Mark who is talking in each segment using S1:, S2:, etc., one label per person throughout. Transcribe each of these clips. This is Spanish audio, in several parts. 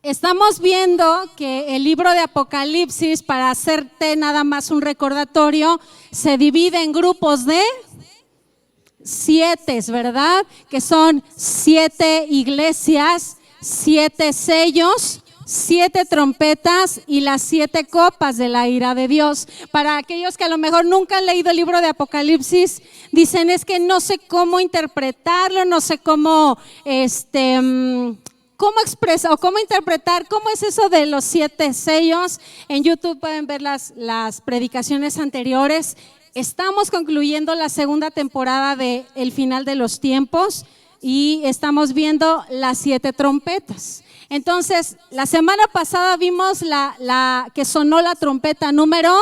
S1: Estamos viendo que el libro de Apocalipsis, para hacerte nada más un recordatorio, se divide en grupos de 7, ¿verdad? Que son 7 iglesias, 7 sellos, 7 trompetas y las 7 copas de la ira de Dios. Para aquellos que a lo mejor nunca han leído el libro de Apocalipsis, dicen es que no sé cómo interpretarlo, no sé cómo cómo expresar o cómo interpretar, cómo es eso de los 7 sellos. En YouTube pueden ver las predicaciones anteriores. Estamos concluyendo la segunda temporada de El Final de los Tiempos y estamos viendo las 7 trompetas. Entonces, la semana pasada vimos la que sonó la trompeta número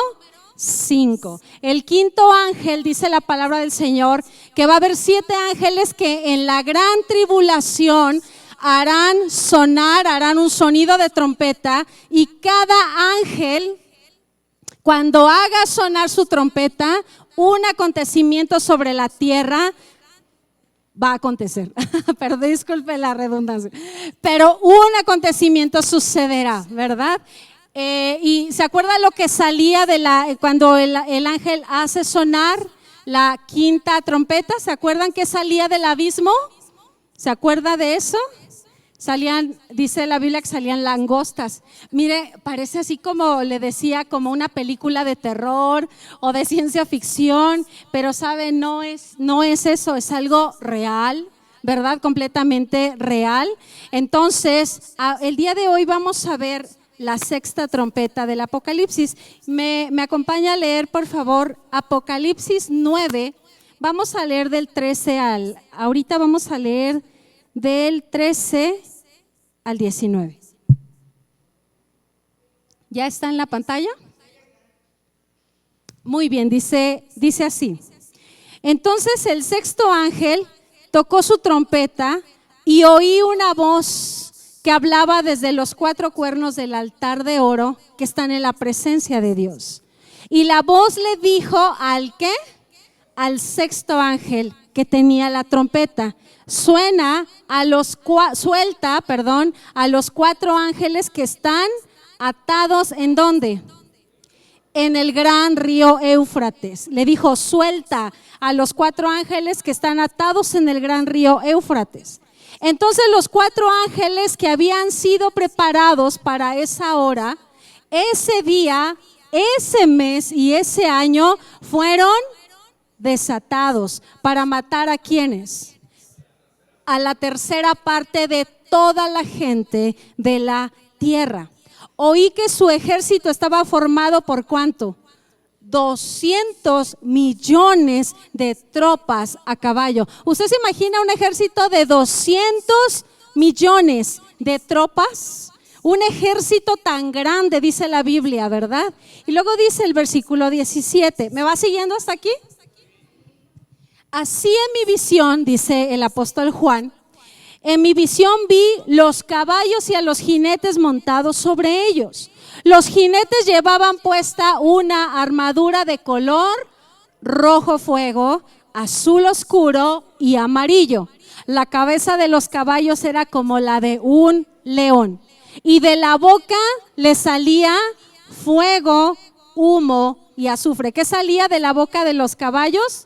S1: 5. El quinto ángel, dice la palabra del Señor, que va a haber 7 ángeles que en la gran tribulación harán un sonido de trompeta, y cada ángel, cuando haga sonar su trompeta, un acontecimiento sobre la tierra va a acontecer. Pero disculpe la redundancia, pero un acontecimiento sucederá, ¿verdad? Y ¿se acuerda lo que salía cuando el ángel hace sonar la quinta trompeta? ¿Se acuerdan que salía del abismo? ¿Se acuerda de eso? Salían, dice la Biblia que salían langostas. Mire, parece así como le decía, como una película de terror o de ciencia ficción, pero sabe, no es eso, es algo real, ¿verdad? Completamente real. Entonces, el día de hoy vamos a ver la sexta trompeta del Apocalipsis. Me acompaña a leer, por favor, Apocalipsis 9. Vamos a leer del 13 ahorita vamos a leer del 13 al 19. ¿Ya está en la pantalla? Muy bien, dice así. Entonces el sexto ángel tocó su trompeta y oí una voz que hablaba desde los 4 cuernos del altar de oro que están en la presencia de Dios. Y la voz le dijo ¿al qué? Al sexto ángel que tenía la trompeta: suelta a los 4 ángeles que están atados ¿en dónde? En el gran río Éufrates. Le dijo: suelta a los 4 ángeles que están atados en el gran río Éufrates. Entonces los 4 ángeles que habían sido preparados para esa hora, ese día, ese mes y ese año fueron desatados para matar ¿a quiénes? A la tercera parte de toda la gente de la tierra. Oí que su ejército estaba formado por ¿cuánto? 200 millones de tropas a caballo. ¿Usted se imagina un ejército de 200 millones de tropas? Un ejército tan grande, dice la Biblia, ¿verdad? Y luego dice el versículo 17. ¿Me va siguiendo hasta aquí? Así en mi visión, dice el apóstol Juan, en mi visión vi los caballos y a los jinetes montados sobre ellos. Los jinetes llevaban puesta una armadura de color rojo fuego, azul oscuro y amarillo. La cabeza de los caballos era como la de un león, y de la boca le salía fuego, humo y azufre. ¿Qué salía de la boca de los caballos?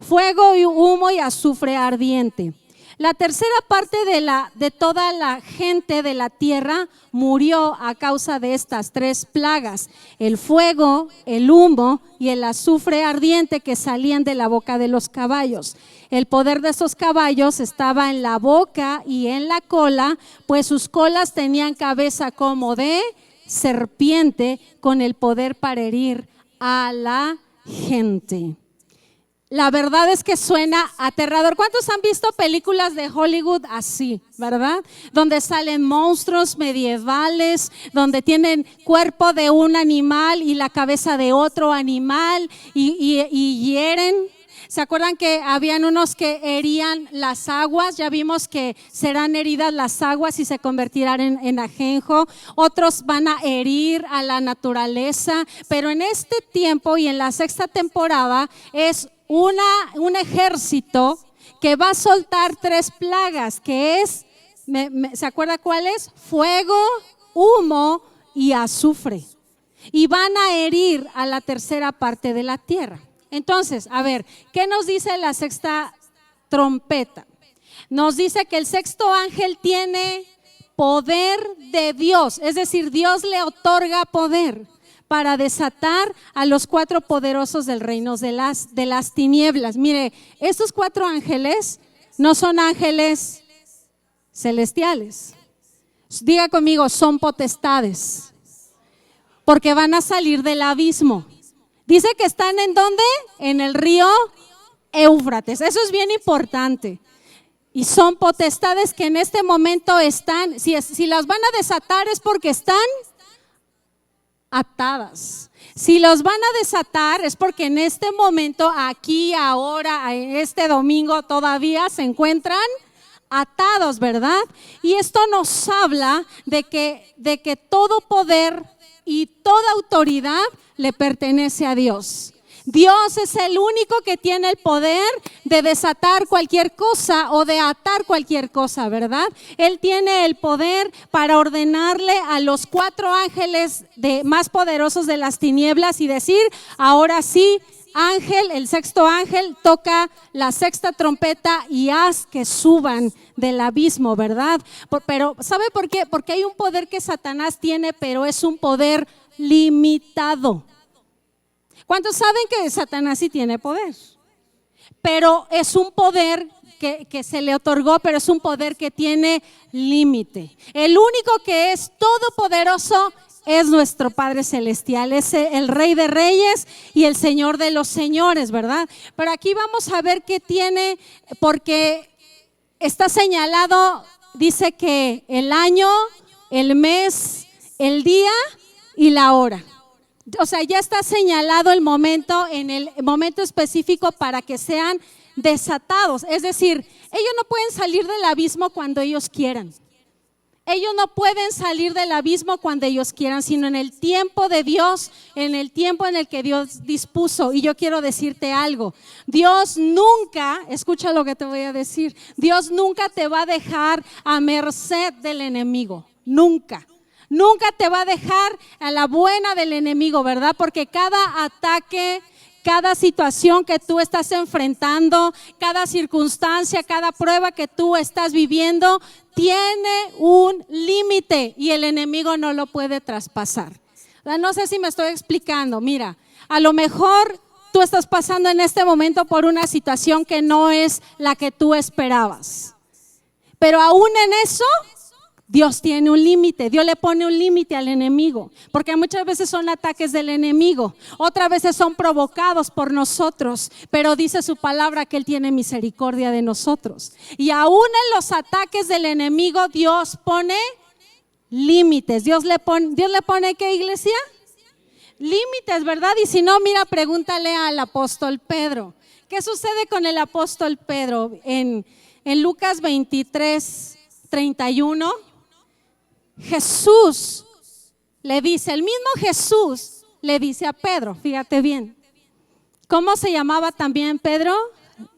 S1: Fuego y humo y azufre ardiente. La tercera parte de toda la gente de la tierra murió a causa de estas 3 plagas: el fuego, el humo y el azufre ardiente que salían de la boca de los caballos. El poder de esos caballos estaba en la boca y en la cola, pues sus colas tenían cabeza como de serpiente, con el poder para herir a la gente. La verdad es que suena aterrador. ¿Cuántos han visto películas de Hollywood así, verdad? Donde salen monstruos medievales, donde tienen cuerpo de un animal y la cabeza de otro animal y hieren. ¿Se acuerdan que habían unos que herían las aguas? Ya vimos que serán heridas las aguas y se convertirán en ajenjo. Otros van a herir a la naturaleza. Pero en este tiempo y en la sexta temporada es un ejército que va a soltar 3 plagas, que es ¿Se acuerda cuál es? Fuego, humo y azufre. Y van a herir a la tercera parte de la tierra. Entonces, a ver, ¿qué nos dice la sexta trompeta? Nos dice que el sexto ángel tiene poder de Dios, es decir, Dios le otorga poder para desatar a los 4 poderosos del reino de las tinieblas. Mire, estos 4 ángeles no son ángeles celestiales. Diga conmigo, son potestades, porque van a salir del abismo. Dice que están ¿en dónde? En el río Éufrates. Eso es bien importante. Y son potestades que en este momento están, si las van a desatar es porque están atadas. Si los van a desatar es porque en este momento, aquí, ahora, en este domingo todavía se encuentran atados, ¿verdad? Y esto nos habla de que todo poder y toda autoridad le pertenece a Dios. Dios es el único que tiene el poder de desatar cualquier cosa o de atar cualquier cosa, ¿verdad? Él tiene el poder para ordenarle a los 4 ángeles más poderosos de las tinieblas y decir, ahora sí, ángel, el sexto ángel toca la sexta trompeta y haz que suban del abismo, ¿verdad? Pero ¿sabe por qué? Porque hay un poder que Satanás tiene, pero es un poder limitado. ¿Cuántos saben que Satanás sí tiene poder? Pero es un poder que se le otorgó, pero es un poder que tiene límite. El único que es todopoderoso es nuestro Padre Celestial, es el Rey de Reyes y el Señor de los Señores, ¿verdad? Pero aquí vamos a ver qué tiene, porque está señalado, dice que el año, el mes, el día y la hora. O sea, ya está señalado el momento, en el momento específico para que sean desatados. Es decir, ellos no pueden salir del abismo cuando ellos quieran. Ellos no pueden salir del abismo cuando ellos quieran, sino en el tiempo de Dios, en el tiempo en el que Dios dispuso. Y yo quiero decirte algo, Dios nunca, escucha lo que te voy a decir, Dios nunca te va a dejar a merced del enemigo, nunca. Nunca te va a dejar a la buena del enemigo, ¿verdad? Porque cada ataque, cada situación que tú estás enfrentando, cada circunstancia, cada prueba que tú estás viviendo, tiene un límite y el enemigo no lo puede traspasar. No sé si me estoy explicando. Mira, a lo mejor tú estás pasando en este momento por una situación que no es la que tú esperabas. Pero aún en eso, Dios tiene un límite, Dios le pone un límite al enemigo, porque muchas veces son ataques del enemigo, otras veces son provocados por nosotros, pero dice su palabra que Él tiene misericordia de nosotros. Y aún en los ataques del enemigo Dios pone límites. Dios le pone ¿qué, iglesia? Límites, ¿verdad? Y si no, mira, pregúntale al apóstol Pedro. ¿Qué sucede con el apóstol Pedro? En Lucas 23:31. Jesús le dice, el mismo Jesús le dice a Pedro, fíjate bien, ¿cómo se llamaba también Pedro?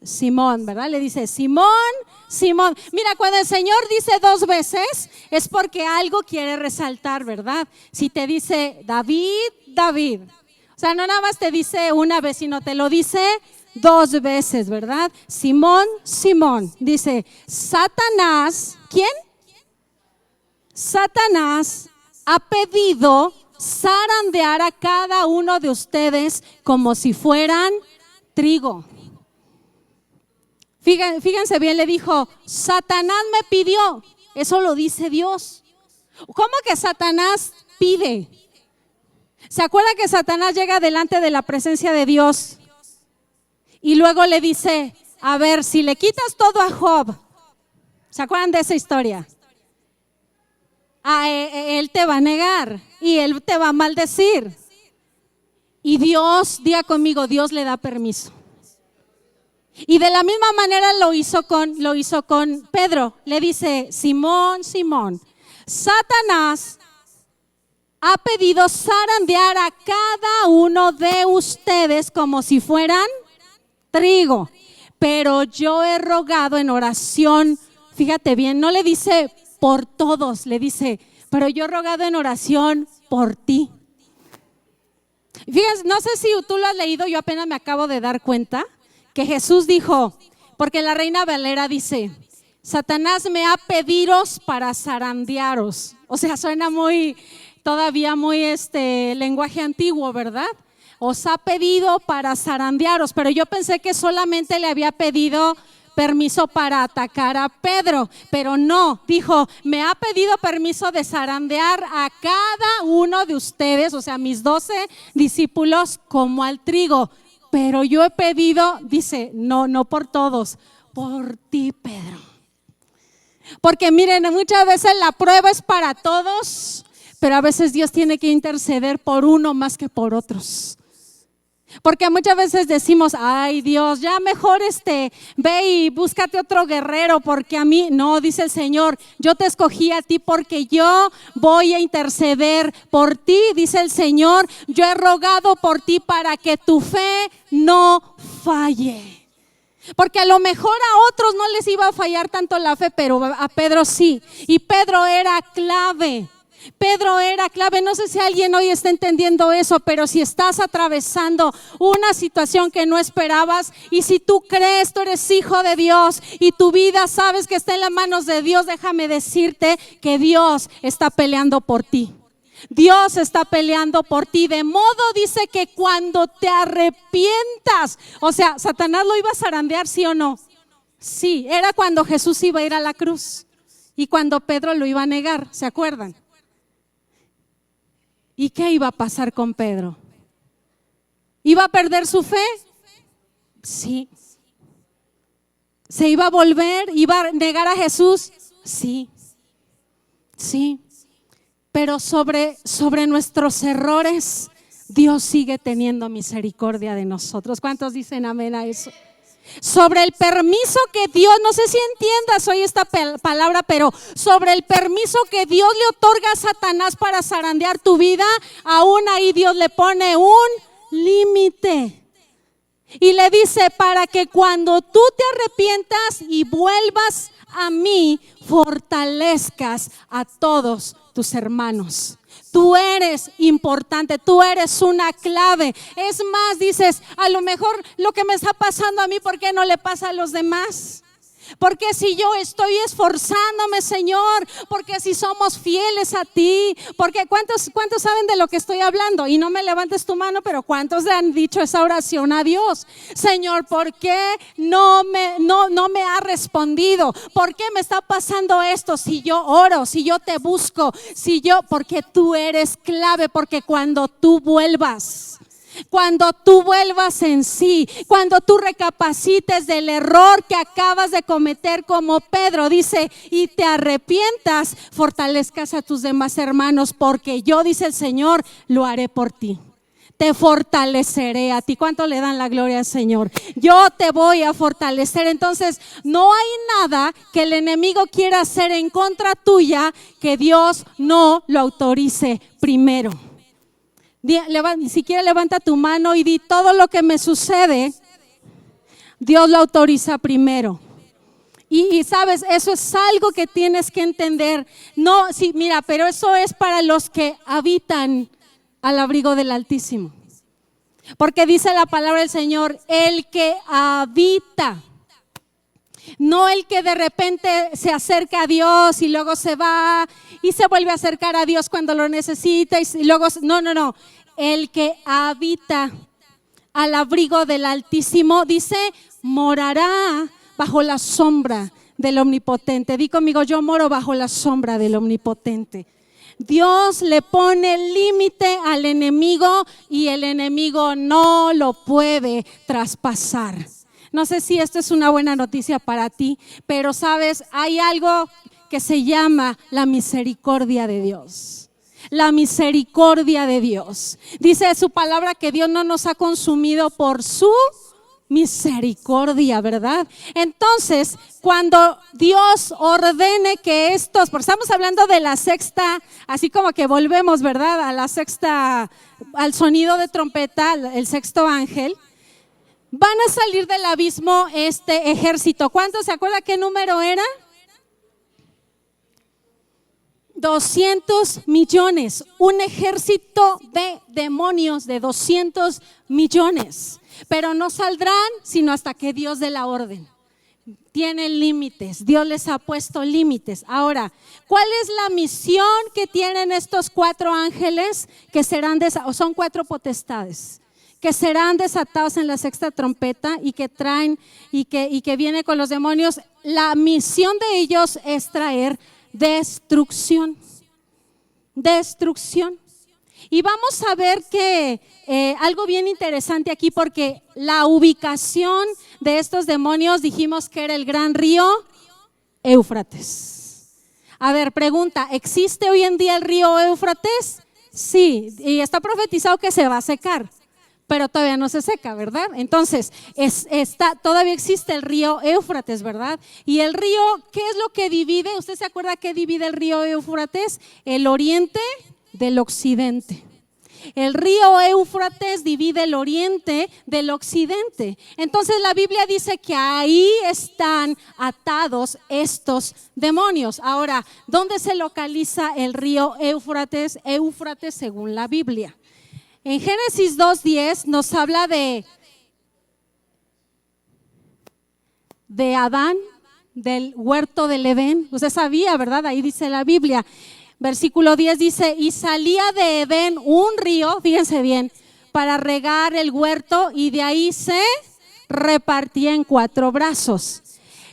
S1: Simón, ¿verdad? Le dice, Simón, Simón. Mira, cuando el Señor dice 2 veces, es porque algo quiere resaltar, ¿verdad? Si te dice David, David, o sea, no nada más te dice una vez, sino te lo dice 2 veces, ¿verdad? Simón, Simón, dice, Satanás, ¿quién? Satanás ha pedido zarandear a cada uno de ustedes como si fueran trigo. Fíjense bien, le dijo, Satanás me pidió. Eso lo dice Dios. ¿Cómo que Satanás pide? ¿Se acuerda que Satanás llega delante de la presencia de Dios? Y luego le dice, a ver, si le quitas todo a Job, ¿se acuerdan de esa historia? Él te va a negar y él te va a maldecir. Y Dios, diga conmigo, Dios le da permiso. Y de la misma manera lo hizo con Pedro. Le dice, Simón, Simón, Satanás ha pedido zarandear a cada uno de ustedes como si fueran trigo. Pero yo he rogado en oración fíjate bien, no le dice por todos, le dice, pero yo he rogado en oración por ti. Fíjense, no sé si tú lo has leído, yo apenas me acabo de dar cuenta que Jesús dijo, porque la Reina Valera dice, Satanás me ha pedidos para zarandearos. O sea, suena todavía muy lenguaje antiguo, ¿verdad? Os ha pedido para zarandearos, pero yo pensé que solamente le había pedido permiso para atacar a Pedro, pero no, dijo, me ha pedido permiso de zarandear a cada uno de ustedes, o sea, mis 12 discípulos como al trigo, pero yo he pedido, dice, no por todos, por ti, Pedro. Porque miren, muchas veces la prueba es para todos, pero a veces Dios tiene que interceder por uno más que por otros. Porque muchas veces decimos, ay Dios, ya mejor ve y búscate otro guerrero, porque a mí, no, dice el Señor, yo te escogí a ti porque yo voy a interceder por ti, dice el Señor, yo he rogado por ti para que tu fe no falle. Porque a lo mejor a otros no les iba a fallar tanto la fe, pero a Pedro sí, y Pedro era clave. Pedro era clave, no sé si alguien hoy está entendiendo eso, pero si estás atravesando una situación que no esperabas y si tú crees, tú eres hijo de Dios y tu vida sabes que está en las manos de Dios, déjame decirte que Dios está peleando por ti. Dios está peleando por ti, de modo dice que cuando te arrepientas, o sea, Satanás lo iba a zarandear, ¿sí o no? Sí, era cuando Jesús iba a ir a la cruz y cuando Pedro lo iba a negar, ¿se acuerdan? ¿Y qué iba a pasar con Pedro? ¿Iba a perder su fe? Sí. ¿Se iba a volver? ¿Iba a negar a Jesús? Sí. Sí. Pero sobre nuestros errores, Dios sigue teniendo misericordia de nosotros. ¿Cuántos dicen amén a eso? Sobre el permiso que Dios, no sé si entiendas hoy esta palabra, pero sobre el permiso que Dios le otorga a Satanás para zarandear tu vida, aún ahí Dios le pone un límite. Y le dice, para que cuando tú te arrepientas y vuelvas a mí, fortalezcas a todos tus hermanos. Tú eres importante, tú eres una clave. Es más, dices, a lo mejor lo que me está pasando a mí, ¿por qué no le pasa a los demás? Porque si yo estoy esforzándome, Señor, porque si somos fieles a ti, porque ¿cuántos saben de lo que estoy hablando? Y no me levantes tu mano, pero ¿cuántos le han dicho esa oración a Dios? Señor, ¿por qué no me ha respondido? ¿Por qué me está pasando esto? Si yo oro, si yo te busco, porque tú eres clave, porque cuando tú vuelvas en sí, cuando tú recapacites del error que acabas de cometer como Pedro, dice, y te arrepientas, fortalezcas a tus demás hermanos, porque yo, dice el Señor, lo haré por ti. Te fortaleceré a ti. ¿Cuánto le dan la gloria al Señor? Yo te voy a fortalecer. Entonces, no hay nada que el enemigo quiera hacer en contra tuya que Dios no lo autorice primero. Si quieres levanta tu mano y di, todo lo que me sucede, Dios lo autoriza primero. Y sabes, eso es algo que tienes que entender. No, sí, mira, pero eso es para los que habitan al abrigo del Altísimo. Porque dice la palabra del Señor, el que habita. No el que de repente se acerca a Dios y luego se va y se vuelve a acercar a Dios cuando lo necesita y luego, no. El que habita al abrigo del Altísimo, dice, morará bajo la sombra del Omnipotente. Di conmigo, yo moro bajo la sombra del Omnipotente. Dios le pone límite al enemigo y el enemigo no lo puede traspasar. No sé si esto es una buena noticia para ti, pero sabes, hay algo que se llama la misericordia de Dios. La misericordia de Dios. Dice su palabra que Dios no nos ha consumido por su misericordia, ¿verdad? Entonces, cuando Dios ordene que estos, porque estamos hablando de la sexta, así como que volvemos, ¿verdad? A la sexta, al sonido de trompeta, el sexto ángel. Van a salir del abismo este ejército. ¿Cuántos se acuerdan qué número era? 200 millones, un ejército de demonios de 200 millones, pero no saldrán sino hasta que Dios dé la orden. Tienen límites, Dios les ha puesto límites. Ahora, ¿cuál es la misión que tienen estos 4 ángeles que serán son 4 potestades que serán desatados en la sexta trompeta y que traen y que viene con los demonios? La misión de ellos es traer destrucción. Destrucción. Y vamos a ver que algo bien interesante aquí, porque la ubicación de estos demonios dijimos que era el gran río Éufrates. A ver, pregunta, ¿existe hoy en día el río Éufrates? Sí, y está profetizado que se va a secar, pero todavía no se seca, ¿verdad? Entonces, todavía existe el río Éufrates, ¿verdad? Y el río, ¿qué es lo que divide? ¿Usted se acuerda qué divide el río Éufrates? El oriente del occidente. El río Éufrates divide el oriente del occidente. Entonces la Biblia dice que ahí están atados estos demonios. Ahora, ¿dónde se localiza el río Éufrates? Éufrates según la Biblia. En Génesis 2:10 nos habla de Adán, del huerto del Edén. Usted sabía, ¿verdad? Ahí dice la Biblia. Versículo 10 dice, y salía de Edén un río, fíjense bien, para regar el huerto, y de ahí se repartía en 4 brazos.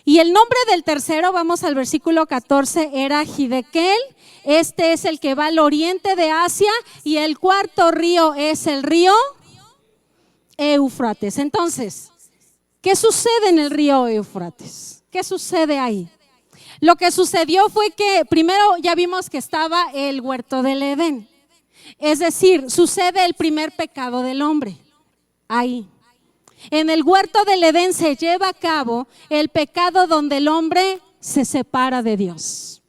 S1: Y el nombre del tercero, vamos al versículo 14, era Hidekel. Este es el que va al oriente de Asia, y el cuarto río es el río Éufrates. Entonces, ¿qué sucede en el río Éufrates? ¿Qué sucede ahí? Lo que sucedió fue que primero ya vimos que estaba el huerto del Edén. Es decir, sucede el primer pecado del hombre ahí. En el huerto del Edén se lleva a cabo el pecado donde el hombre se separa de Dios.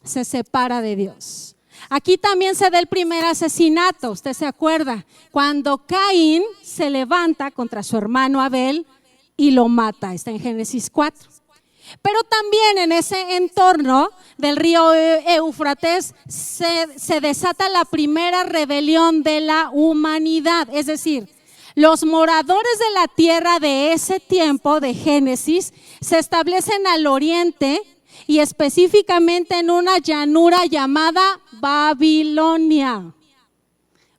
S1: Se separa de Dios. Aquí también se da el primer asesinato, usted se acuerda, cuando Caín se levanta contra su hermano Abel y lo mata, está en Génesis 4. Pero también en ese entorno del río Éufrates se desata la primera rebelión de la humanidad. Es decir, los moradores de la tierra de ese tiempo de Génesis se establecen al oriente y específicamente en una llanura llamada Babilonia.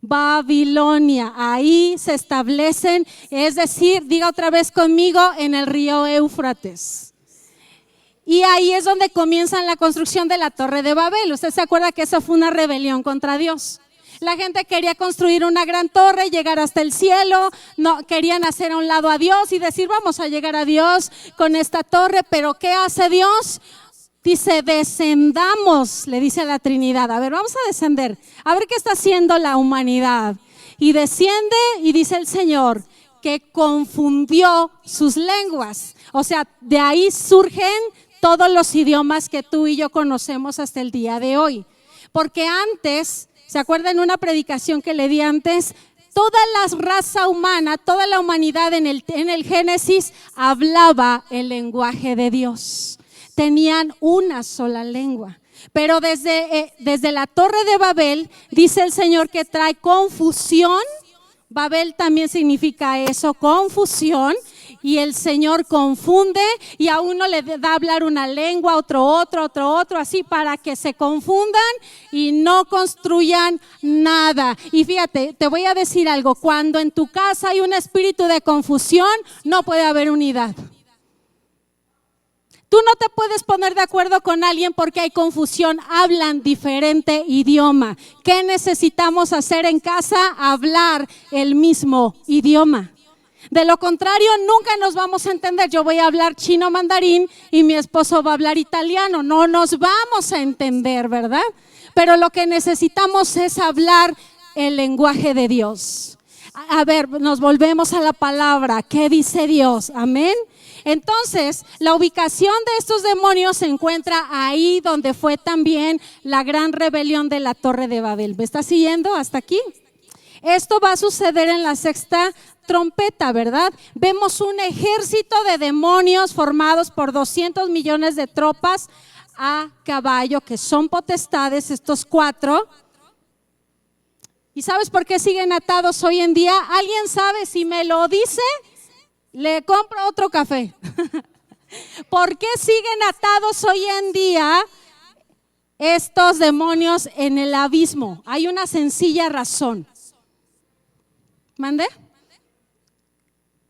S1: Babilonia, ahí se establecen, es decir, diga otra vez conmigo, en el río Éufrates. Y ahí es donde comienzan la construcción de la Torre de Babel. Usted se acuerda que eso fue una rebelión contra Dios. La gente quería construir una gran torre, llegar hasta el cielo, no querían hacer a un lado a Dios y decir vamos a llegar a Dios con esta torre, pero ¿qué hace Dios? Dice descendamos, le dice a la Trinidad, a ver vamos a descender, a ver qué está haciendo la humanidad. Y desciende y dice el Señor que confundió sus lenguas, o sea de ahí surgen todos los idiomas que tú y yo conocemos hasta el día de hoy. Porque antes, ¿se acuerdan una predicación que le di antes? Toda la raza humana, toda la humanidad en el Génesis hablaba el lenguaje de Dios. Tenían una sola lengua. Pero desde la Torre de Babel, dice el Señor que trae confusión. Babel también significa eso, confusión. Y el Señor confunde y a uno le da a hablar una lengua, otro, así para que se confundan y no construyan nada. Y fíjate, te voy a decir algo, cuando en tu casa hay un espíritu de confusión, no puede haber unidad. Tú no te puedes poner de acuerdo con alguien porque hay confusión, hablan diferente idioma. ¿Qué necesitamos hacer en casa? Hablar el mismo idioma. De lo contrario, nunca nos vamos a entender. Yo voy a hablar chino mandarín y mi esposo va a hablar italiano. No nos vamos a entender, ¿verdad? Pero lo que necesitamos es hablar el lenguaje de Dios. A ver, nos volvemos a la palabra. ¿Qué dice Dios? Amén. Entonces, la ubicación de estos demonios se encuentra ahí donde fue también la gran rebelión de la Torre de Babel. ¿Me está siguiendo hasta aquí? Esto va a suceder en la sexta trompeta, ¿verdad? Vemos un ejército de demonios formados por 200 millones de tropas a caballo, que son potestades, estos 4. ¿Y sabes por qué siguen atados hoy en día? ¿Alguien sabe? Si me lo dice, le compro otro café. ¿Por qué siguen atados hoy en día estos demonios en el abismo? Hay una sencilla razón. ¿Mande?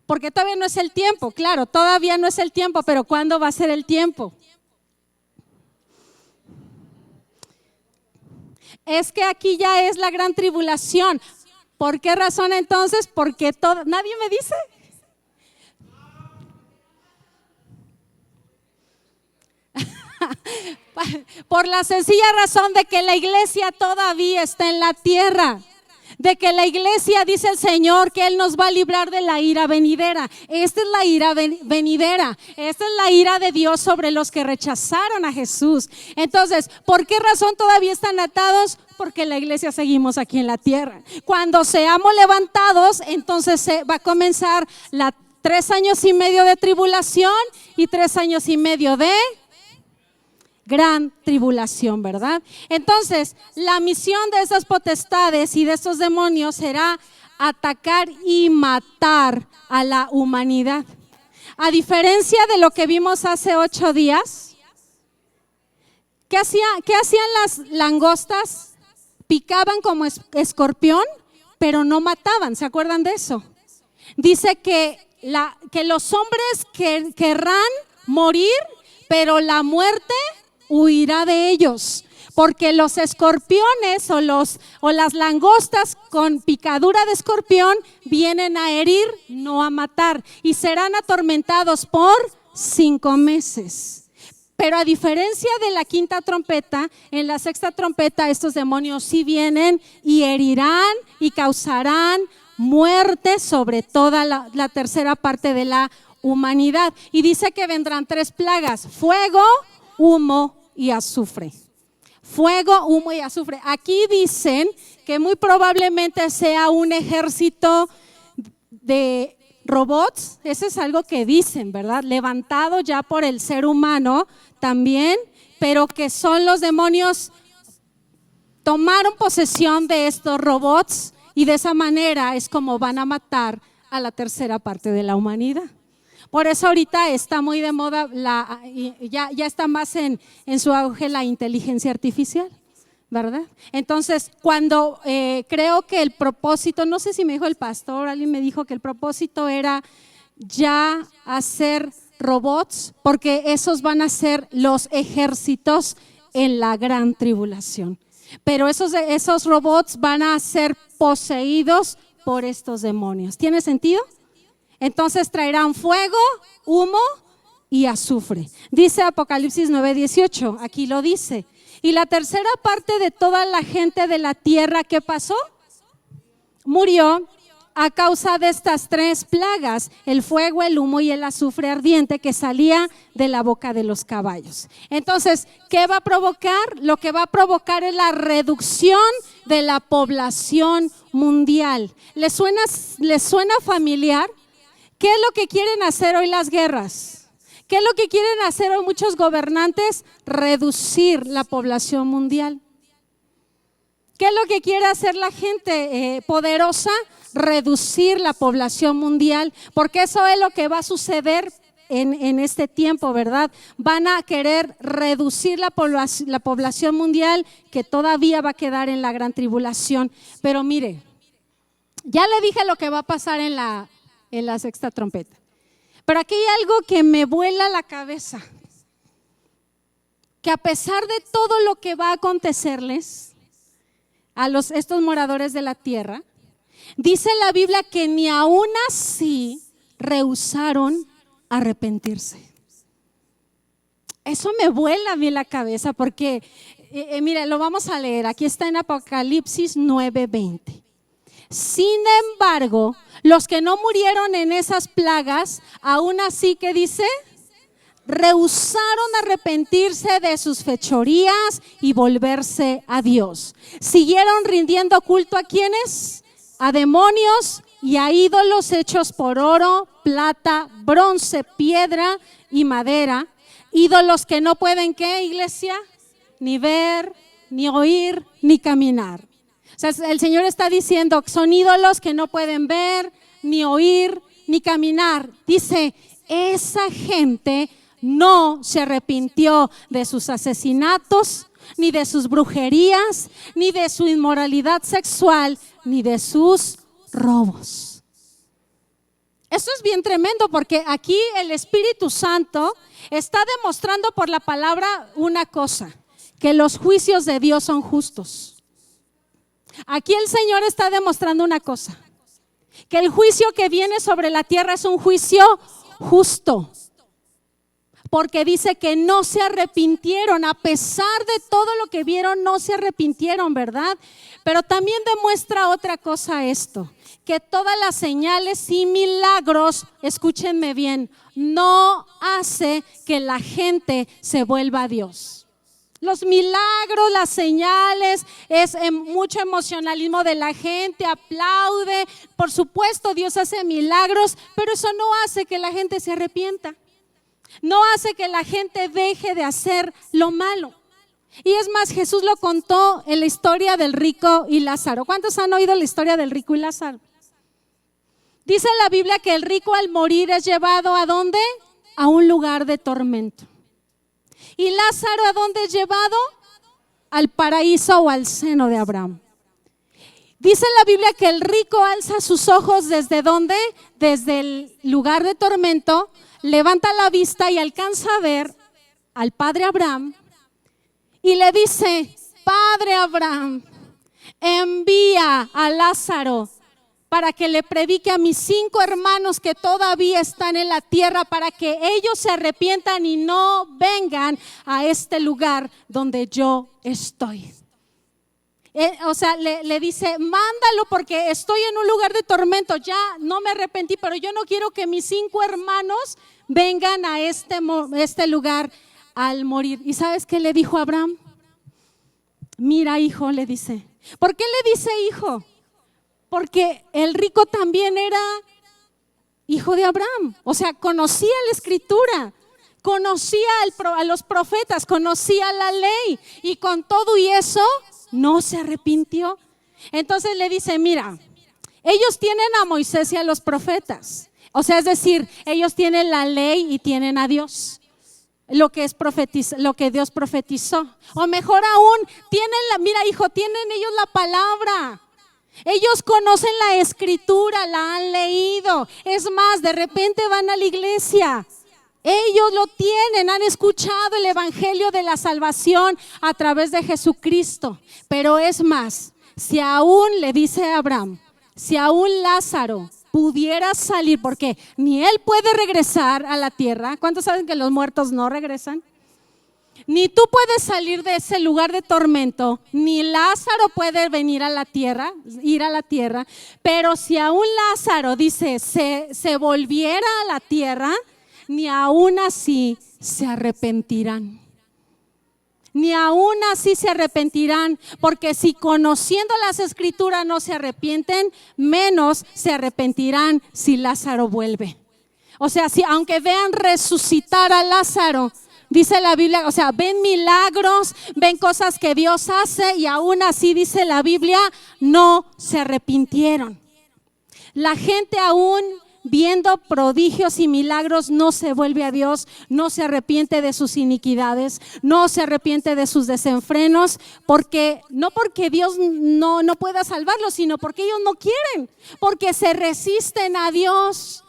S1: Porque todavía no es el tiempo, claro, todavía no es el tiempo, pero ¿cuándo va a ser el tiempo? Es que aquí ya es la gran tribulación. ¿Por qué razón entonces? Porque nadie me dice. Por la sencilla razón de que la iglesia todavía está en la tierra. De que la iglesia, dice el Señor, que Él nos va a librar de la ira venidera. Esta es la ira venidera. Esta es la ira de Dios sobre los que rechazaron a Jesús. Entonces, ¿por qué razón todavía están atados? Porque la iglesia seguimos aquí en la tierra. Cuando seamos levantados, entonces va a comenzar 3 años y medio de tribulación y 3 años y medio de gran tribulación, ¿verdad? Entonces, la misión de esas potestades y de estos demonios será atacar y matar a la humanidad. A diferencia de lo que vimos hace 8 días, ¿qué hacían las langostas? Picaban como escorpión, pero no mataban. ¿Se acuerdan de eso? Dice que los hombres querrán morir, pero la muerte huirá de ellos, porque los escorpiones o las langostas con picadura de escorpión vienen a herir, no a matar, y serán atormentados por 5 meses. Pero a diferencia de la 5ª trompeta, en la 6ª trompeta estos demonios sí vienen y herirán y causarán muerte sobre toda la tercera parte de la humanidad. Y dice que vendrán 3 plagas: fuego, humo y azufre. Fuego, humo y azufre. Aquí dicen que muy probablemente sea un ejército de robots. Eso es algo que dicen, ¿verdad? Levantado ya por el ser humano también, pero que son los demonios, tomaron posesión de estos robots y de esa manera es como van a matar a la tercera parte de la humanidad. Por eso ahorita está muy de moda, ya está más en su auge la inteligencia artificial, ¿verdad? Entonces, cuando creo que el propósito, no sé si me dijo el pastor, alguien me dijo que el propósito era ya hacer robots, porque esos van a ser los ejércitos en la gran tribulación. Pero esos robots van a ser poseídos por estos demonios. ¿Tiene sentido? Entonces traerán fuego, humo y azufre. Dice Apocalipsis 9:18, aquí lo dice. Y la tercera parte de toda la gente de la tierra, ¿qué pasó? Murió a causa de estas 3 plagas: el fuego, el humo y el azufre ardiente que salía de la boca de los caballos. Entonces, ¿qué va a provocar? Lo que va a provocar es la reducción de la población mundial. ¿Les suena familiar? ¿Qué es lo que quieren hacer hoy las guerras? ¿Qué es lo que quieren hacer hoy muchos gobernantes? Reducir la población mundial. ¿Qué es lo que quiere hacer la gente poderosa? Reducir la población mundial, porque eso es lo que va a suceder en este tiempo, ¿verdad? Van a querer reducir la población mundial, que todavía va a quedar en la gran tribulación. Pero mire, ya le dije lo que va a pasar en la 6ª trompeta. Pero aquí hay algo que me vuela la cabeza, que a pesar de todo lo que va a acontecerles a estos moradores de la tierra, dice la Biblia que ni aún así rehusaron arrepentirse. Eso me vuela a mí la cabeza, porque mire, lo vamos a leer, aquí está en Apocalipsis 9:20. Sin embargo, los que no murieron en esas plagas, aún así, ¿qué dice? Rehusaron arrepentirse de sus fechorías y volverse a Dios. Siguieron rindiendo culto ¿a quiénes? A demonios y a ídolos hechos por oro, plata, bronce, piedra y madera, Ídolos que no pueden, ¿qué, iglesia? Ni ver, ni oír, ni caminar. O sea, el Señor está diciendo que son ídolos que no pueden ver, ni oír, ni caminar. Dice, esa gente no se arrepintió de sus asesinatos, ni de sus brujerías, ni de su inmoralidad sexual, ni de sus robos. Eso es bien tremendo, porque aquí el Espíritu Santo está demostrando por la palabra una cosa, que los juicios de Dios son justos. Aquí el Señor está demostrando una cosa, que el juicio que viene sobre la tierra es un juicio justo. Porque dice que no se arrepintieron, a pesar de todo lo que vieron, no se arrepintieron, ¿verdad? Pero también demuestra otra cosa esto, que todas las señales y milagros, escúchenme bien, no hace que la gente se vuelva a Dios. Los milagros, las señales, es mucho emocionalismo de la gente, aplaude. Por supuesto, Dios hace milagros, pero eso no hace que la gente se arrepienta. No hace que la gente deje de hacer lo malo. Y es más, Jesús lo contó en la historia del rico y Lázaro. ¿Cuántos han oído la historia del rico y Lázaro? Dice la Biblia que el rico al morir es llevado ¿a dónde? A un lugar de tormento. ¿Y Lázaro a dónde es llevado? Al paraíso o al seno de Abraham. Dice la Biblia que el rico alza sus ojos ¿desde dónde? Desde el lugar de tormento, levanta la vista y alcanza a ver al padre Abraham y le dice, Padre Abraham, envía a Lázaro para que le predique a mis 5 hermanos que todavía están en la tierra, para que ellos se arrepientan y no vengan a este lugar donde yo estoy. O sea, le dice, mándalo porque estoy en un lugar de tormento, ya no me arrepentí, pero yo no quiero que mis 5 hermanos vengan a este lugar al morir. ¿Y sabes qué le dijo Abraham? Mira, hijo, le dice. ¿Por qué le dice hijo? Porque el rico también era hijo de Abraham, o sea, conocía la escritura, conocía a los profetas, conocía la ley, y con todo y eso no se arrepintió. Entonces le dice, mira, ellos tienen a Moisés y a los profetas, o sea, es decir, ellos tienen la ley y tienen a Dios, lo que Dios profetizó, o mejor aún, mira hijo, tienen ellos la palabra. Ellos conocen la escritura, la han leído. Es más, de repente van a la iglesia. Ellos lo tienen, han escuchado el evangelio de la salvación a través de Jesucristo. Pero es más, si aún le dice a Abraham, si aún Lázaro pudiera salir, porque ni él puede regresar a la tierra. ¿Cuántos saben que los muertos no regresan? Ni tú puedes salir de ese lugar de tormento, ni Lázaro puede venir a la tierra, ir a la tierra, pero si aún Lázaro dice se volviera a la tierra, ni aún así se arrepentirán. Ni aún así se arrepentirán, porque si conociendo las escrituras no se arrepienten, menos se arrepentirán si Lázaro vuelve. O sea, si aunque vean resucitar a Lázaro, dice la Biblia, o sea, ven milagros, ven cosas que Dios hace y aún así dice la Biblia, no se arrepintieron. La gente aún viendo prodigios y milagros no se vuelve a Dios, no se arrepiente de sus iniquidades, no se arrepiente de sus desenfrenos, no porque Dios no pueda salvarlos, sino porque ellos no quieren, porque se resisten a Dios.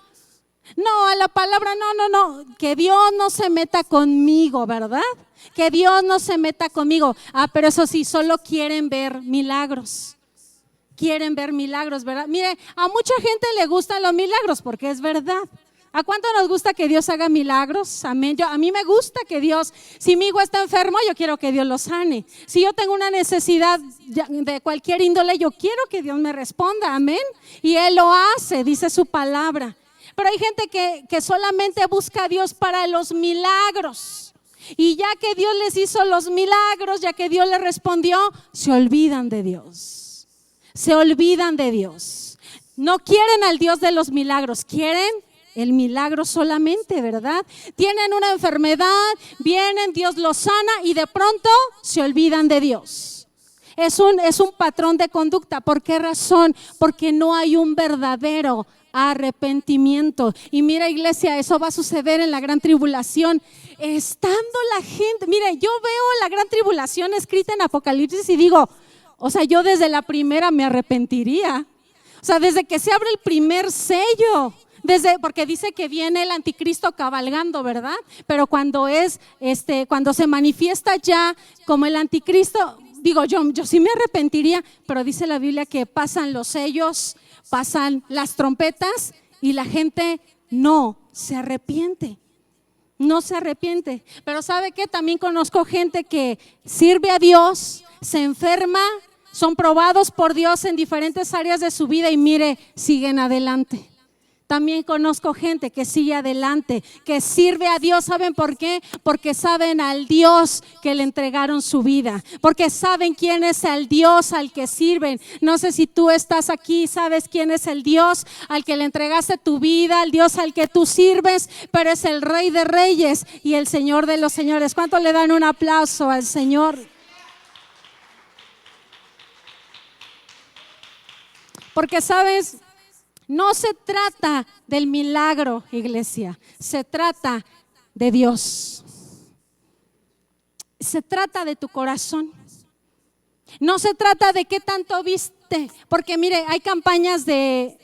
S1: No, a la palabra, no, que Dios no se meta conmigo, ¿verdad? Que Dios no se meta conmigo. Pero eso sí, solo quieren ver milagros. Quieren ver milagros, ¿verdad? Mire, a mucha gente le gustan los milagros porque es verdad. ¿A cuánto nos gusta que Dios haga milagros? Amén. A mí me gusta que Dios, si mi hijo está enfermo, yo quiero que Dios lo sane. Si yo tengo una necesidad de cualquier índole, yo quiero que Dios me responda, amén. Y Él lo hace, dice su palabra. Pero hay gente que solamente busca a Dios para los milagros. Y ya que Dios les hizo los milagros, ya que Dios les respondió, se olvidan de Dios. Se olvidan de Dios. No quieren al Dios de los milagros, quieren el milagro solamente, ¿verdad? Tienen una enfermedad, vienen, Dios los sana y de pronto se olvidan de Dios. Es un patrón de conducta. ¿Por qué razón? Porque no hay un verdadero arrepentimiento. Y mira, iglesia, eso va a suceder en la gran tribulación. Estando la gente, mire, yo veo la gran tribulación escrita en Apocalipsis y digo, o sea, yo desde la primera me arrepentiría. O sea, desde que se abre el primer sello. Porque dice que viene el anticristo cabalgando, ¿verdad? Pero cuando cuando se manifiesta ya como el anticristo, digo yo sí me arrepentiría, pero dice la Biblia que pasan los sellos, pasan las trompetas y la gente no se arrepiente. No se arrepiente. Pero ¿sabe qué? También conozco gente que sirve a Dios, se enferma, son probados por Dios en diferentes áreas de su vida y mire, siguen adelante. También conozco gente que sigue adelante, que sirve a Dios. ¿Saben por qué? Porque saben al Dios que le entregaron su vida. Porque saben quién es el Dios al que sirven. No sé si tú estás aquí y sabes quién es el Dios al que le entregaste tu vida, el Dios al que tú sirves, pero es el Rey de Reyes y el Señor de los Señores. ¿Cuánto le dan un aplauso al Señor? Porque sabes, no se trata del milagro, iglesia, se trata de Dios. Se trata de tu corazón. No se trata de qué tanto viste, porque mire, hay campañas de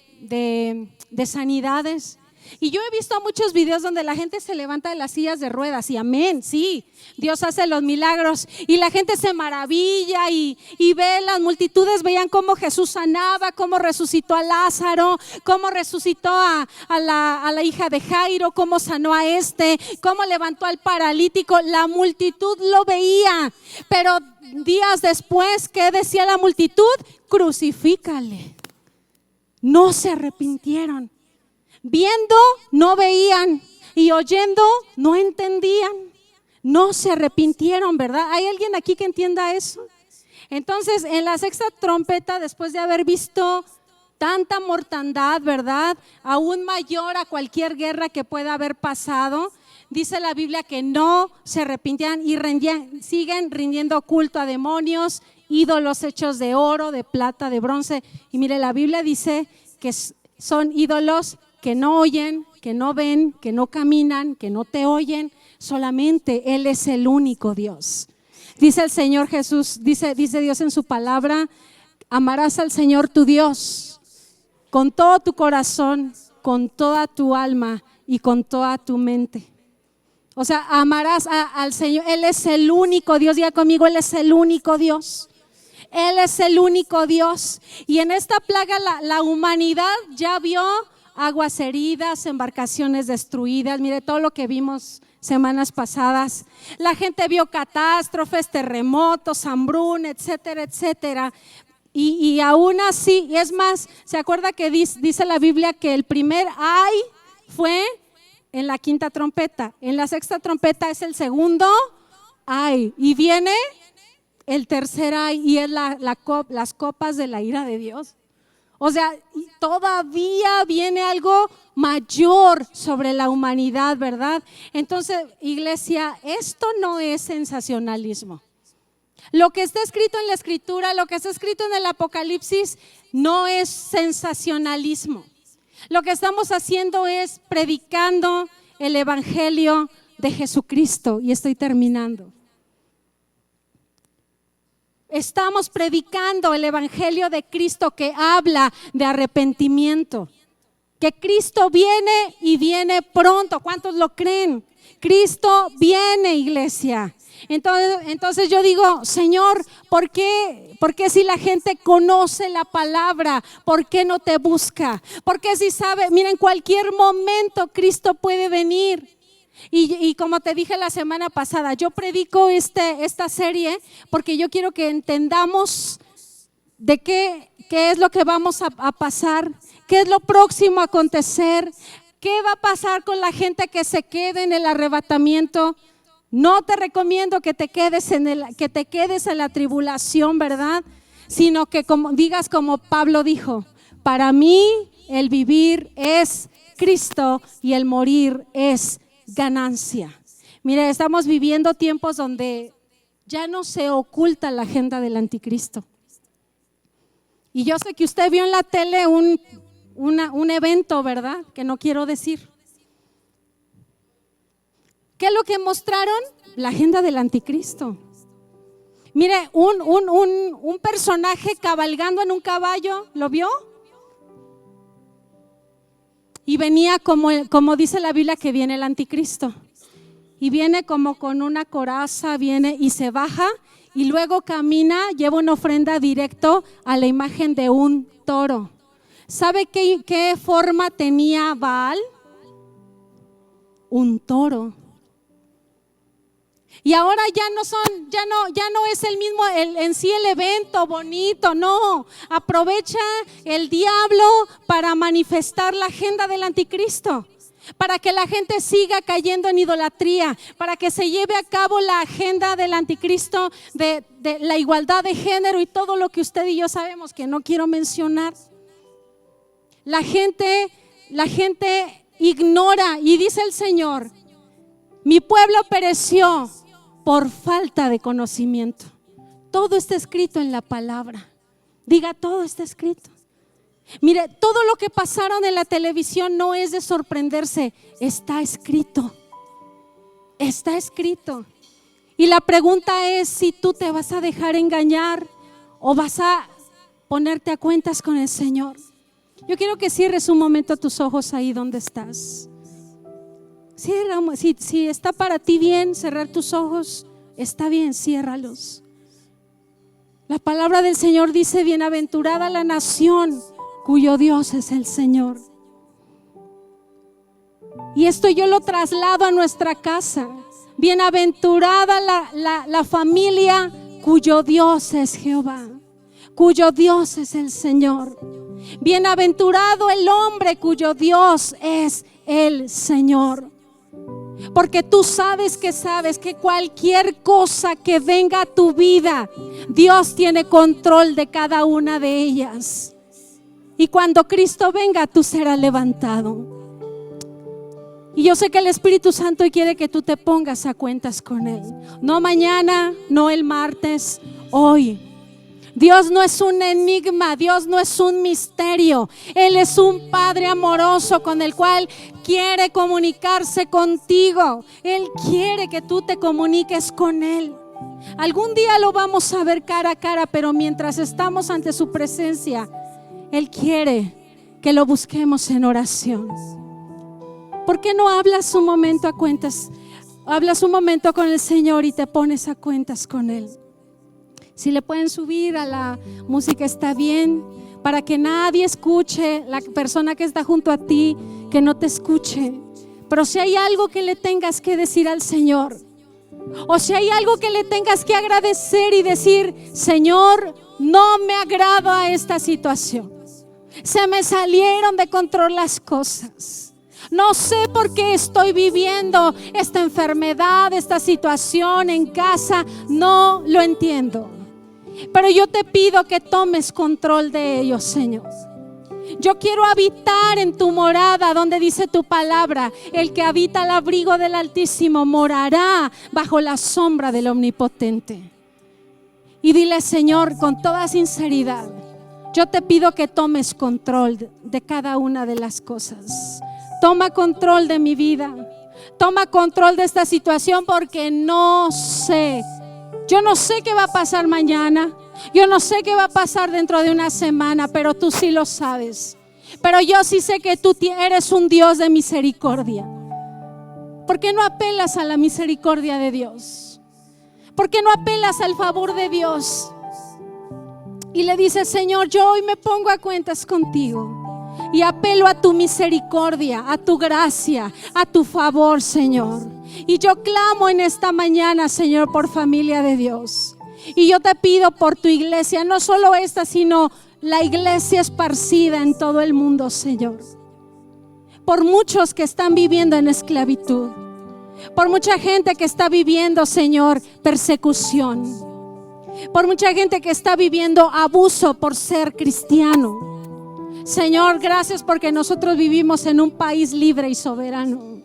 S1: sanidades. Y yo he visto muchos videos donde la gente se levanta de las sillas de ruedas y amén, sí, Dios hace los milagros y la gente se maravilla y ve, las multitudes veían cómo Jesús sanaba, cómo resucitó a Lázaro, cómo resucitó a la hija de Jairo, cómo sanó a cómo levantó al paralítico. La multitud lo veía, pero días después, ¿qué decía la multitud? Crucifícale. No se arrepintieron. Viendo, no veían y oyendo, no entendían. No se arrepintieron, ¿verdad? ¿Hay alguien aquí que entienda eso? Entonces, en la sexta trompeta, después de haber visto tanta mortandad, ¿verdad? Aún mayor a cualquier guerra que pueda haber pasado, dice la Biblia que no se arrepentían y siguen rindiendo culto a demonios, ídolos hechos de oro, de plata, de bronce. Y mire, la Biblia dice que son ídolos que no oyen, que no ven, que no caminan, que no te oyen, solamente Él es el único Dios. Dice el Señor Jesús, dice Dios en su palabra, amarás al Señor tu Dios con todo tu corazón, con toda tu alma y con toda tu mente. O sea, amarás al Señor, Él es el único Dios. Diga conmigo, Él es el único Dios. Él es el único Dios. Y en esta plaga la humanidad ya vio aguas heridas, embarcaciones destruidas. Mire todo lo que vimos semanas pasadas. La gente vio catástrofes, terremotos, hambruna, etcétera, etcétera. Y aún así, y es más, ¿se acuerda que dice la Biblia que el primer ay fue en la quinta trompeta? En la sexta trompeta es el segundo ay. Y viene el tercer ay y es las copas de la ira de Dios. O sea, todavía viene algo mayor sobre la humanidad, ¿verdad? Entonces, iglesia, esto no es sensacionalismo. Lo que está escrito en la Escritura, lo que está escrito en el Apocalipsis, no es sensacionalismo. Lo que estamos haciendo es predicando el Evangelio de Jesucristo. Y estoy terminando. Estamos predicando el Evangelio de Cristo que habla de arrepentimiento. Que Cristo viene y viene pronto. ¿Cuántos lo creen? Cristo viene, iglesia. Entonces yo digo, Señor, ¿por qué si la gente conoce la palabra, por qué no te busca? Porque si sabe, mira, en cualquier momento Cristo puede venir. Y como te dije la semana pasada, yo predico esta serie porque yo quiero que entendamos de qué es lo que vamos a pasar, qué es lo próximo a acontecer, qué va a pasar con la gente que se quede en el arrebatamiento. No te recomiendo que te quedes en la tribulación, ¿verdad? Sino que digas como Pablo dijo, para mí el vivir es Cristo y el morir es ganancia. Mire, estamos viviendo tiempos donde ya no se oculta la agenda del anticristo. Y yo sé que usted vio en la tele un evento, ¿verdad? Que no quiero decir. ¿Qué es lo que mostraron? La agenda del anticristo. Mire, un personaje cabalgando en un caballo, ¿lo vio? Y venía como dice la Biblia que viene el anticristo. Y viene como con una coraza, viene y se baja y luego camina, lleva una ofrenda directo a la imagen de un toro. ¿Sabe qué forma tenía Baal? Un toro. Y ahora ya no es el mismo en sí el evento bonito, no. Aprovecha el diablo para manifestar la agenda del anticristo, para que la gente siga cayendo en idolatría, para que se lleve a cabo la agenda del anticristo de la igualdad de género y todo lo que usted y yo sabemos que no quiero mencionar. La gente ignora y dice el Señor, mi pueblo pereció por falta de conocimiento. Todo está escrito en la palabra. Diga, todo está escrito. Mire, todo lo que pasaron en la televisión no es de sorprenderse, está escrito. Está escrito. Y la pregunta es si tú te vas a dejar engañar o vas a ponerte a cuentas con el Señor. Yo quiero que cierres un momento tus ojos ahí donde estás. Cierra, si está para ti bien cerrar tus ojos, está bien, ciérralos. La palabra del Señor dice, bienaventurada la nación cuyo Dios es el Señor. Y esto yo lo traslado a nuestra casa. Bienaventurada la familia cuyo Dios es Jehová, cuyo Dios es el Señor. Bienaventurado el hombre cuyo Dios es el Señor. Porque tú sabes que cualquier cosa que venga a tu vida, Dios tiene control de cada una de ellas. Y cuando Cristo venga, tú serás levantado. Y yo sé que el Espíritu Santo quiere que tú te pongas a cuentas con Él. No mañana, no el martes, hoy. Dios no es un enigma, Dios no es un misterio. Él es un Padre amoroso con el cual quiere comunicarse contigo. Él quiere que tú te comuniques con Él. Algún día lo vamos a ver cara a cara, pero mientras estamos ante su presencia, Él quiere que lo busquemos en oración. ¿Por qué no hablas un momento a cuentas? Hablas un momento con el Señor y te pones a cuentas con Él. Si le pueden subir a la música está bien, para que nadie escuche, la persona que está junto a ti, que no te escuche. Pero si hay algo que le tengas que decir al Señor, o si hay algo que le tengas que agradecer y decir, Señor, no me agrada esta situación. Se me salieron de control las cosas. No sé por qué estoy viviendo esta enfermedad, esta situación en casa. No lo entiendo. Pero yo te pido que tomes control de ellos, Señor. Yo quiero habitar en tu morada, donde dice tu palabra, el que habita al abrigo del Altísimo morará bajo la sombra del Omnipotente. Y dile, Señor, con toda sinceridad, yo te pido que tomes control de cada una de las cosas. Toma control de mi vida. Toma control de esta situación, porque no sé. Yo no sé qué va a pasar mañana. Yo no sé qué va a pasar dentro de una semana, pero tú sí lo sabes. Pero yo sí sé que tú eres un Dios de misericordia. ¿Por qué no apelas a la misericordia de Dios? ¿Por qué no apelas al favor de Dios? Y le dices, Señor, yo hoy me pongo a cuentas contigo y apelo a tu misericordia, a tu gracia, a tu favor, Señor. Y yo clamo en esta mañana, Señor, por familia de Dios. Y yo te pido por tu iglesia, no solo esta, sino la iglesia esparcida en todo el mundo, Señor. Por muchos que están viviendo en esclavitud. Por mucha gente que está viviendo, Señor, persecución. Por mucha gente que está viviendo abuso por ser cristiano. Señor, gracias porque nosotros vivimos en un país libre y soberano.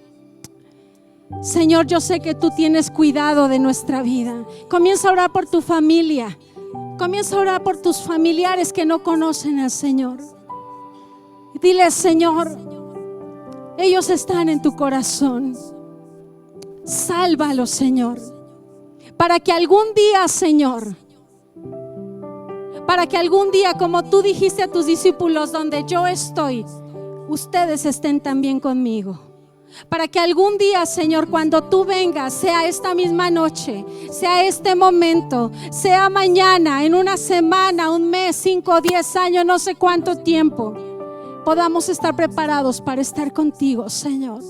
S1: Señor, yo sé que tú tienes cuidado de nuestra vida. Comienza a orar por tu familia. Comienza a orar por tus familiares que no conocen al Señor. Dile, Señor, ellos están en tu corazón. Sálvalos, Señor, para que algún día, Señor, para que algún día, como tú dijiste a tus discípulos, donde yo estoy, ustedes estén también conmigo. Para que algún día, Señor, cuando tú vengas, sea esta misma noche, sea este momento, sea mañana, en una semana, un mes, 5, 10 años, no sé cuánto tiempo, podamos estar preparados para estar contigo, Señor.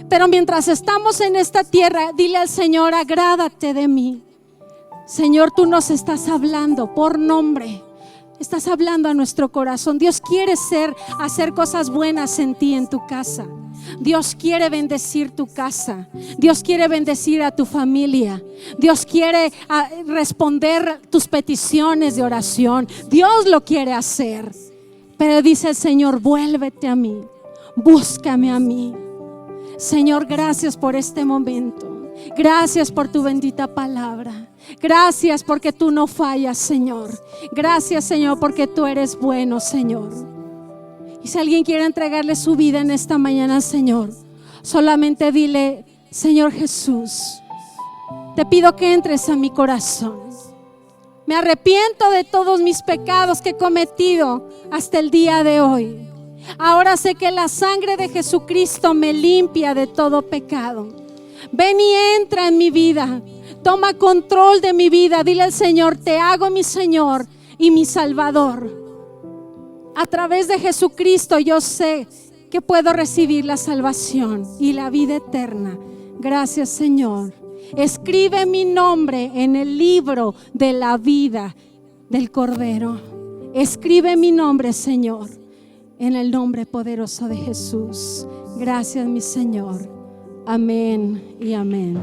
S1: Pero mientras estamos en esta tierra, dile al Señor, agrádate de mí. Señor, tú nos estás hablando por nombre. Estás hablando a nuestro corazón. Dios quiere hacer cosas buenas en ti, en tu casa. Dios quiere bendecir tu casa. Dios quiere bendecir a tu familia. Dios quiere responder tus peticiones de oración. Dios lo quiere hacer. Pero dice el Señor, vuélvete a mí. Búscame a mí. Señor, gracias por este momento. Gracias por tu bendita palabra. Gracias porque tú no fallas, Señor. Gracias, Señor, porque tú eres bueno, Señor. Y si alguien quiere entregarle su vida en esta mañana al Señor, solamente dile, Señor Jesús, te pido que entres a mi corazón. Me arrepiento de todos mis pecados que he cometido hasta el día de hoy. Ahora sé que la sangre de Jesucristo me limpia de todo pecado. Ven y entra en mi vida. Toma control de mi vida. Dile al Señor, te hago mi Señor y mi Salvador. A través de Jesucristo yo sé que puedo recibir la salvación y la vida eterna. Gracias, Señor. Escribe mi nombre en el libro de la vida del Cordero. Escribe mi nombre, Señor, en el nombre poderoso de Jesús. Gracias, mi Señor. Amén y amén.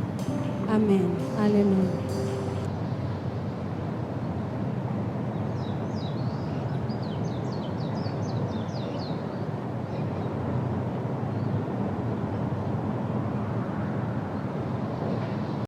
S1: Amén. Aleluya.